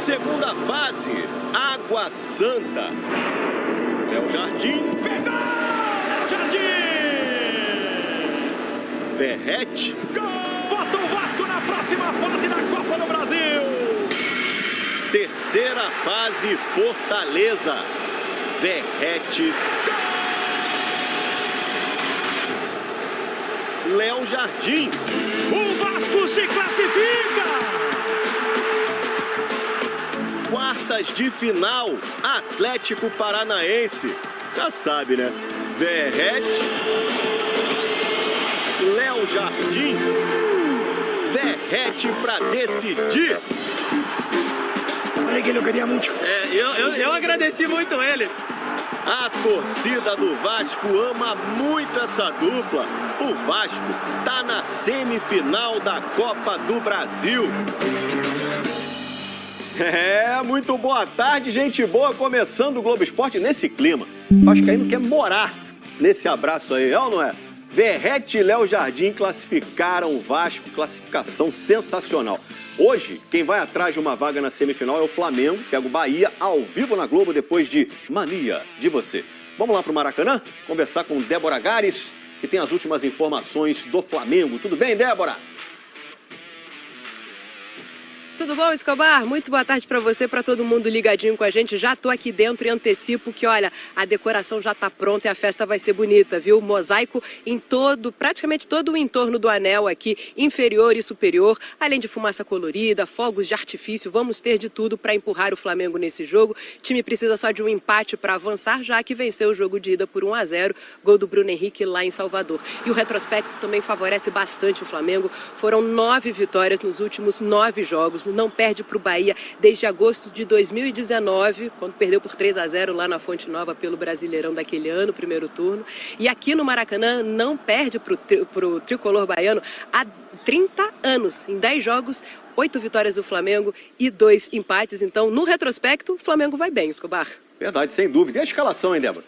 Segunda fase, Água Santa. Léo Jardim. Pegou! Jardim! Verrete. Gol! Bota o Vasco na próxima fase da Copa do Brasil. Terceira fase, Fortaleza. Verrete. Léo Jardim. O Vasco se classifica! Quartas de final, Atlético Paranaense. Já sabe, né? Verrete. Léo Jardim. Verrete para decidir. Falei que ele eu queria muito. Eu agradeci muito ele. A torcida do Vasco ama muito essa dupla. O Vasco tá na semifinal da Copa do Brasil. Muito boa tarde, gente boa, começando o Globo Esporte nesse clima. Vascaíno quer morar nesse abraço aí, é ou não é? Verrete e Léo Jardim classificaram o Vasco, classificação sensacional. Hoje, quem vai atrás de uma vaga na semifinal é o Flamengo, pega o Bahia ao vivo na Globo depois de Mania de Você. Vamos lá pro Maracanã conversar com Débora Gares, que tem as últimas informações do Flamengo. Tudo bem, Débora? Tudo bom, Escobar? Muito boa tarde para você, para todo mundo ligadinho com a gente. Já tô aqui dentro e antecipo que, olha, a decoração já tá pronta e a festa vai ser bonita, viu? Mosaico em praticamente todo o entorno do anel aqui, inferior e superior, além de fumaça colorida, fogos de artifício, vamos ter de tudo para empurrar o Flamengo nesse jogo. O time precisa só de um empate para avançar, já que venceu o jogo de ida por 1-0, gol do Bruno Henrique lá em Salvador. E o retrospecto também favorece bastante o Flamengo. Foram 9 vitórias nos últimos 9 jogos. Não perde para o Bahia desde agosto de 2019, quando perdeu por 3-0 lá na Fonte Nova pelo Brasileirão daquele ano, primeiro turno. E aqui no Maracanã não perde para o tricolor baiano há 30 anos. Em 10 jogos, 8 vitórias do Flamengo e 2 empates. Então, no retrospecto, o Flamengo vai bem, Escobar. Verdade, sem dúvida. E a escalação, hein, Débora?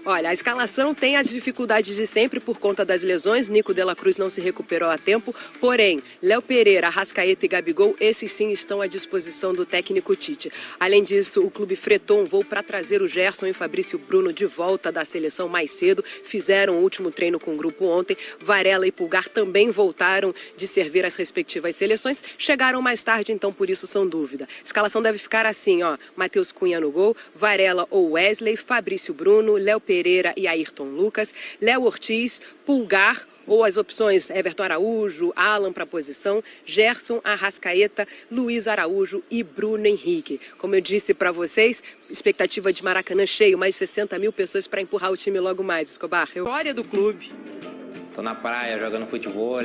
Olha, a escalação tem as dificuldades de sempre por conta das lesões. Nico de la Cruz não se recuperou a tempo. Porém, Léo Pereira, Arrascaeta e Gabigol, esses sim estão à disposição do técnico Tite. Além disso, o clube fretou um voo para trazer o Gerson e Fabrício Bruno de volta da seleção mais cedo. Fizeram o último treino com o grupo ontem. Varela e Pulgar também voltaram de servir as respectivas seleções. Chegaram mais tarde, então por isso são dúvida. A escalação deve ficar assim, ó. Matheus Cunha no gol, Varela ou Wesley, Fabrício Bruno, Léo Pereira e Ayrton Lucas, Léo Ortiz, Pulgar, ou as opções Everton Araújo, Alan para a posição, Gerson, Arrascaeta, Luiz Araújo e Bruno Henrique. Como eu disse para vocês, expectativa de Maracanã cheio, mais de 60 mil pessoas para empurrar o time logo mais, Escobar. História do clube. Tô na praia jogando futebol,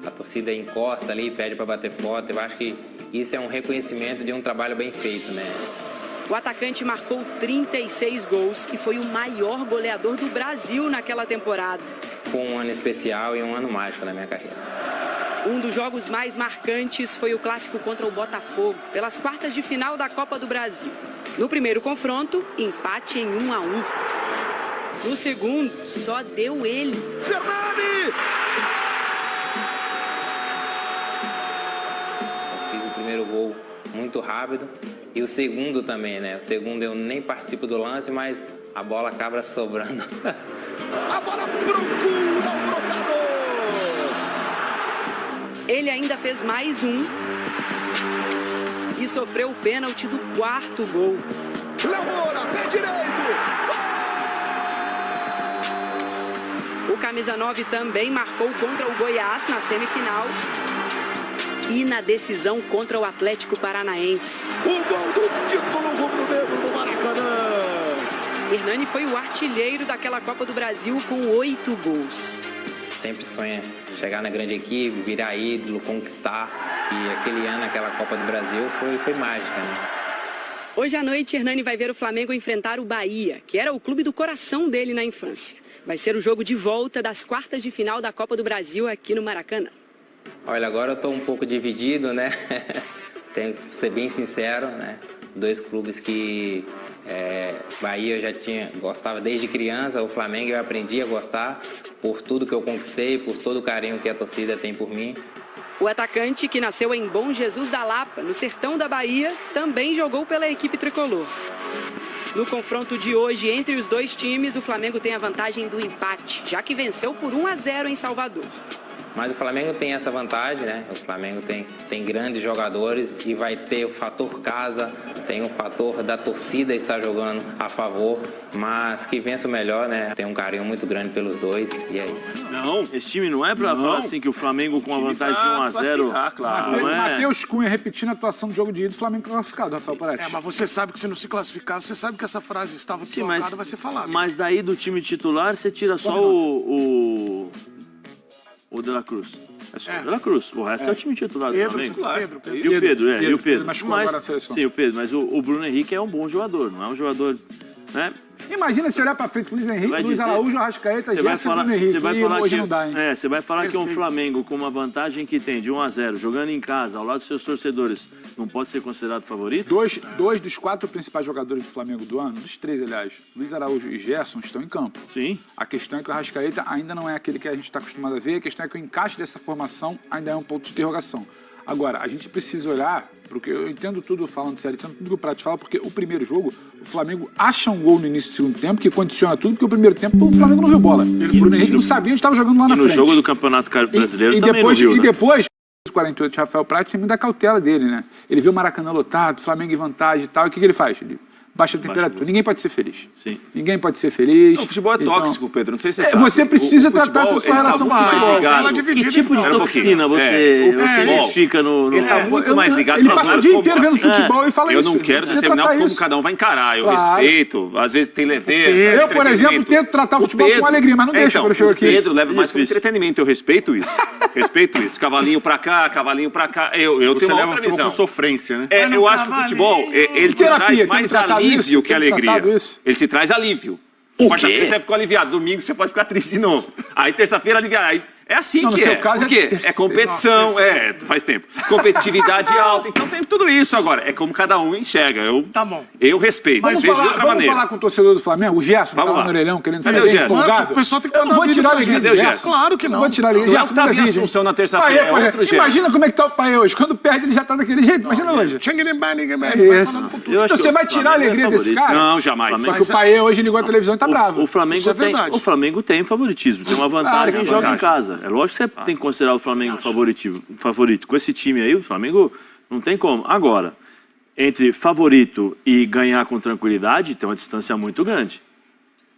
a torcida encosta ali, pede para bater foto. Eu acho que isso é um reconhecimento de um trabalho bem feito, né? O atacante marcou 36 gols e foi o maior goleador do Brasil naquela temporada. Foi um ano especial e um ano mágico na minha carreira. Um dos jogos mais marcantes foi o clássico contra o Botafogo, pelas quartas de final da Copa do Brasil. No primeiro confronto, empate em 1-1. No segundo, só deu ele. Zernani! Eu fiz o primeiro gol muito rápido. E o segundo também, né? O segundo eu nem participo do lance, mas a bola acaba sobrando. A bola procura o brocador! Ele ainda fez mais um e sofreu o pênalti do quarto gol. Léo Moura, pé direito! O camisa 9 também marcou contra o Goiás na semifinal. E na decisão contra o Atlético Paranaense. O gol do título rubro-negro do Maracanã. Hernani foi o artilheiro daquela Copa do Brasil com 8 gols. Sempre sonha chegar na grande equipe, virar ídolo, conquistar. E aquele ano, aquela Copa do Brasil foi mágica, né? Hoje à noite, Hernani vai ver o Flamengo enfrentar o Bahia, que era o clube do coração dele na infância. Vai ser o jogo de volta das quartas de final da Copa do Brasil aqui no Maracanã. Olha, agora eu estou um pouco dividido, né? Tenho que ser bem sincero, né? 2 clubes que Bahia eu já gostava desde criança, o Flamengo eu aprendi a gostar por tudo que eu conquistei, por todo o carinho que a torcida tem por mim. O atacante, que nasceu em Bom Jesus da Lapa, no sertão da Bahia, também jogou pela equipe tricolor. No confronto de hoje entre os dois times, o Flamengo tem a vantagem do empate, já que venceu por 1-0 em Salvador. Mas o Flamengo tem essa vantagem, né? O Flamengo tem grandes jogadores e vai ter o fator casa, tem o fator da torcida que está jogando a favor, mas que vença o melhor, né? Tem um carinho muito grande pelos dois e é isso. Não, esse time não é pra falar assim que o Flamengo com a vantagem de 1-0... Claro. Matheus Cunha repetindo a atuação do jogo de ida do Flamengo classificado, Rafael Parati. Mas você sabe que se não se classificar, você sabe que essa frase estava desfalcada, vai ser falada. Mas daí do time titular, você tira só o De La Cruz. É só o De La Cruz. O resto é o time titular do Flamengo. E o Pedro. Sim, o Pedro. Mas o Bruno Henrique é um bom jogador, não é um jogador... Né? Imagina se olhar pra frente, Luiz Henrique, Luiz Araújo, Arrascaeta, Gerson e Bruno Henrique. Você vai falar que um Flamengo com uma vantagem que tem de 1-0, jogando em casa, ao lado dos seus torcedores, não pode ser considerado favorito? Dois dos 4 principais jogadores do Flamengo do ano, dos 3, aliás, Luiz Araújo e Gerson, estão em campo. Sim. A questão é que o Arrascaeta ainda não é aquele que a gente está acostumado a ver, a questão é que o encaixe dessa formação ainda é um ponto de interrogação. Agora, a gente precisa olhar, porque eu entendo tudo falando sério, entendo tudo que o Prati fala, porque o primeiro jogo, o Flamengo acha um gol no início do segundo tempo, que condiciona tudo, porque o primeiro tempo o Flamengo não viu bola. O Bruno Henrique não sabia onde estava jogando lá na frente. E no jogo do Campeonato Brasileiro também não viu, né? E depois, 48 de Rafael Prati, tem muita cautela dele, né? Ele vê o Maracanã lotado, Flamengo em vantagem e tal, e o que ele faz? Ele baixa a temperatura. Ninguém pode ser feliz. Sim. Ninguém pode ser feliz. O futebol é tóxico, Pedro. Não sei se você sabe. Você precisa tratar essa sua relação com o futebol. Que tipo de toxina você identifica no... Ele tá muito mais ligado. Ele passa o dia inteiro vendo futebol e fala isso. Eu não quero determinar como cada um vai encarar. Eu respeito. Às vezes tem leveza. Eu, por exemplo, tento tratar o futebol com alegria, mas não deixa quando eu chego aqui. O Pedro leva mais como entretenimento. Eu respeito isso. Respeito isso. Cavalinho pra cá, cavalinho pra cá. Eu tenho uma outra visão. Com sofrência, né? Eu acho que o futebol, ele te traz mais alívio que alegria. Ele te traz alívio. Quarta-feira você ficou aliviado, domingo você pode ficar triste de novo. Aí terça-feira aliviado. Aí é assim que é. Por quê? É competição, faz tempo. Competitividade alta. Então tem tudo isso agora. É como cada um enxerga. Tá bom. Eu respeito. Vamos falar com o torcedor do Flamengo, o Gerson, que tá lá no orelhão, querendo ser bem empolgado. O pessoal tem que eu não vou tirar a alegria do Gerson. Claro que não. Não vou tirar a alegria. Gerson tava em Assunção na terça-feira. Imagina como é que tá o pai hoje. Quando perde, ele já tá daquele jeito. Imagina hoje. Você vai tirar a alegria desse cara? Não, jamais. Só que o pai hoje ligou a televisão e tá bravo. O Flamengo tem favoritismo, tem uma vantagem e joga em casa. É lógico que você tem que considerar o Flamengo favorito. Com esse time aí, o Flamengo não tem como. Agora, entre favorito e ganhar com tranquilidade, tem uma distância muito grande.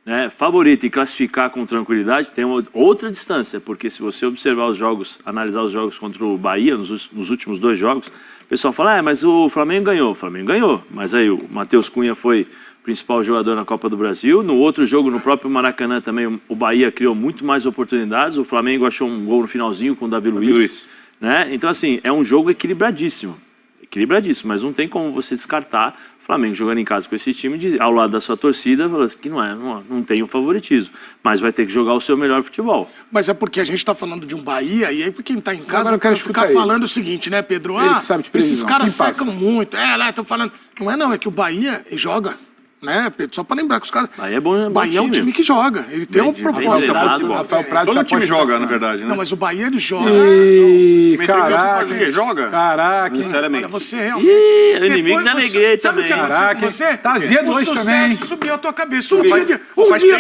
Né? Favorito e classificar com tranquilidade tem outra distância, porque se você observar os jogos, analisar os jogos contra o Bahia, nos últimos 2 jogos, o pessoal fala, mas o Flamengo ganhou. O Flamengo ganhou, mas aí o Matheus Cunha foi principal jogador na Copa do Brasil. No outro jogo, no próprio Maracanã, também o Bahia criou muito mais oportunidades. O Flamengo achou um gol no finalzinho com o Davi Luiz. Né? Então, assim, é um jogo equilibradíssimo. Equilibradíssimo, mas não tem como você descartar o Flamengo jogando em casa com esse time, ao lado da sua torcida, que não tem o favoritismo. Mas vai ter que jogar o seu melhor futebol. Mas é porque a gente está falando de um Bahia, e aí quem está em casa eu quero ficar falando o seguinte, né, Pedro? Esses caras secam muito. Estão falando... Não, é que o Bahia joga... Né, Pedro? Só pra lembrar que os caras... Bahia é bom Bahia é um time que joga. Ele tem uma proposta. Todo time joga, na verdade, né? Não, mas o Bahia, ele joga. Caraca. Joga? Caraca. Sinceramente. Olha, você realmente... é inimigo da alegria também. Sabe o que aconteceu com você? Tá azedo hoje também. Subiu a tua cabeça. Um dia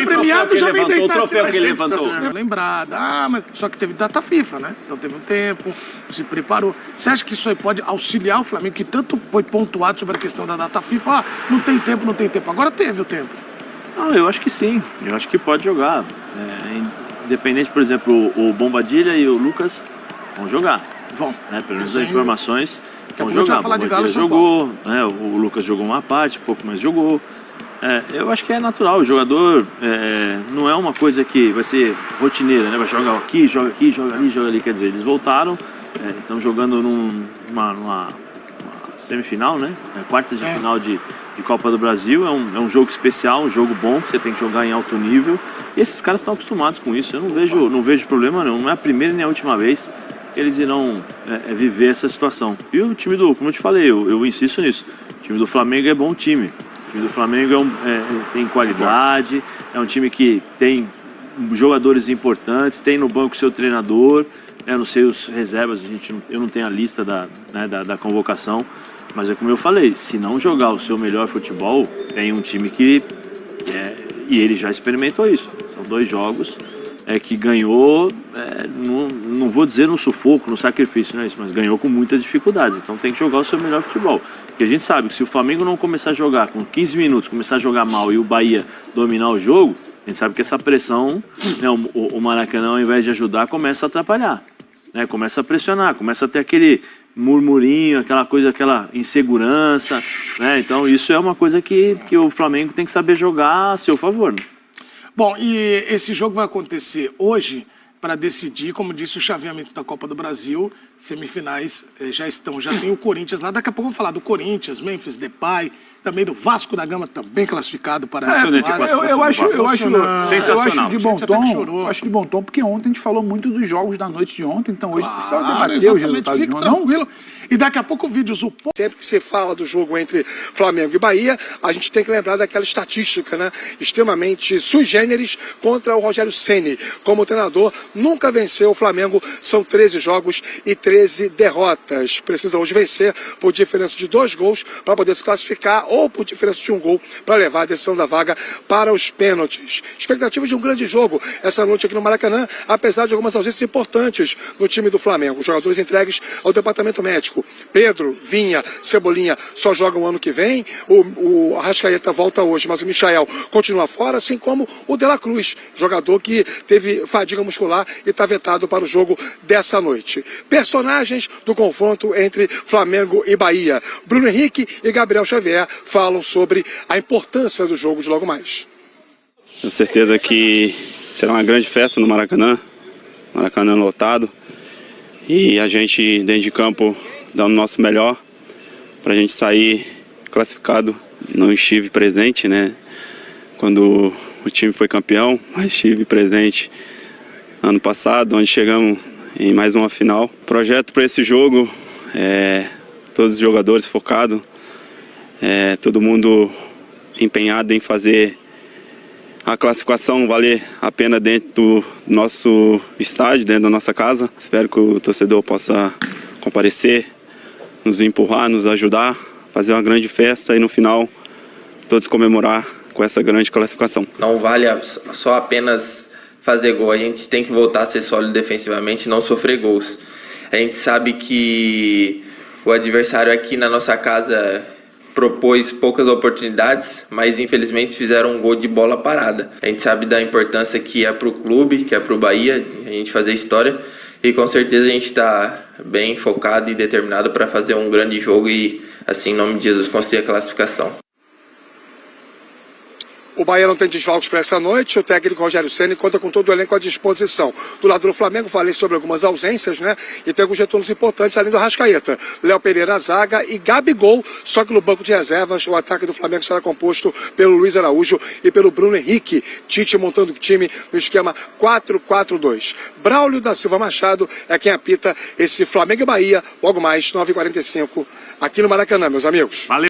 premiado já vem deitar. O troféu que ele levantou. Lembrada. Mas só que teve data FIFA, né? Então teve um tempo, se preparou. Você acha que isso aí pode auxiliar o Flamengo, que tanto foi pontuado sobre a questão da data FIFA? Não tem tempo, não tem tempo. Agora teve o tempo. Não, eu acho que sim. Eu acho que pode jogar. Independente, por exemplo, o Bombadilha e o Lucas vão jogar. Vão. Né? Pelo menos as informações vão jogar. Vai falar de Galo jogou, né? O Lucas jogou uma parte, pouco mais jogou. Eu acho que é natural. O jogador não é uma coisa que vai ser rotineira, né? Vai jogar aqui, joga ali, joga ali. Quer dizer, eles voltaram, estão jogando numa semifinal, né? Quartas de final de Copa do Brasil. É um jogo especial, um jogo bom, que você tem que jogar em alto nível. E esses caras estão acostumados com isso. Eu não vejo problema, não. Não é a primeira nem a última vez que eles irão viver essa situação. E o time como eu te falei, eu insisto nisso. O time do Flamengo é bom time. O time do Flamengo tem qualidade, é um time que tem jogadores importantes, tem no banco seu treinador. Eu não sei os reservas, eu não tenho a lista da convocação, mas é como eu falei, se não jogar o seu melhor futebol, tem um time que... e ele já experimentou isso. São 2 jogos que ganhou, não vou dizer no sufoco, no sacrifício, não é isso, mas ganhou com muitas dificuldades. Então tem que jogar o seu melhor futebol. Porque a gente sabe que se o Flamengo não começar a jogar com 15 minutos, começar a jogar mal e o Bahia dominar o jogo, a gente sabe que essa pressão, né, o Maracanã, ao invés de ajudar, começa a atrapalhar. Né, começa a pressionar, começa a ter aquele murmurinho, aquela coisa, aquela insegurança. Né, então isso é uma coisa que o Flamengo tem que saber jogar a seu favor. Né? Bom, e esse jogo vai acontecer hoje para decidir, como disse, o chaveamento da Copa do Brasil. Semifinais já tem o Corinthians lá. Daqui a pouco vamos falar do Corinthians, Memphis Depay, também do Vasco da Gama, também classificado para essa fase. Eu acho de bom tom, acho de bom tom, porque ontem a gente falou muito dos jogos da noite de ontem, então hoje precisa debater os resultados de ontem. Tranquilo. E daqui a pouco vídeos. Sempre que se fala do jogo entre Flamengo e Bahia, a gente tem que lembrar daquela estatística, né? Extremamente sui generis contra o Rogério Ceni. Como treinador, nunca venceu o Flamengo, são 13 jogos e 13 derrotas. Precisa hoje vencer por diferença de 2 gols para poder se classificar ou por diferença de 1 gol para levar a decisão da vaga para os pênaltis. Expectativas de um grande jogo essa noite aqui no Maracanã, apesar de algumas ausências importantes no time do Flamengo. Os jogadores entregues ao departamento médico. Pedro, Vinha, Cebolinha só jogam o ano que vem. O Arrascaeta volta hoje, mas o Michael continua fora, assim como o De La Cruz, jogador que teve fadiga muscular e está vetado para o jogo dessa noite. Personagens do confronto entre Flamengo e Bahia. Bruno Henrique e Gabriel Xavier falam sobre a importância do jogo de logo mais. Tenho certeza que será uma grande festa no Maracanã. Maracanã lotado. E a gente, dentro de campo, dando o nosso melhor para a gente sair classificado. Não estive presente, né, quando o time foi campeão, mas estive presente ano passado, onde chegamos em mais uma final. O projeto para esse jogo todos os jogadores focados, todo mundo empenhado em fazer a classificação valer a pena dentro do nosso estádio, dentro da nossa casa. Espero que o torcedor possa comparecer, nos empurrar, nos ajudar, fazer uma grande festa e no final todos comemorar com essa grande classificação. Não vale só apenas fazer gol, a gente tem que voltar a ser sólido defensivamente e não sofrer gols. A gente sabe que o adversário aqui na nossa casa propôs poucas oportunidades, mas infelizmente fizeram um gol de bola parada. A gente sabe da importância que é para o clube, que é para o Bahia, a gente fazer história. E com certeza a gente está bem focado e determinado para fazer um grande jogo e, assim, em nome de Jesus, conseguir a classificação. O Bahia não tem desfalques para essa noite, o técnico Rogério Ceni conta com todo o elenco à disposição. Do lado do Flamengo, falei sobre algumas ausências, né? E tem alguns retornos importantes além do Arrascaeta. Léo Pereira, zaga e Gabigol, só que no banco de reservas o ataque do Flamengo será composto pelo Luiz Araújo e pelo Bruno Henrique. Tite montando o time no esquema 4-4-2. Braulio da Silva Machado é quem apita esse Flamengo e Bahia, logo mais 9h45, aqui no Maracanã, meus amigos. Valeu.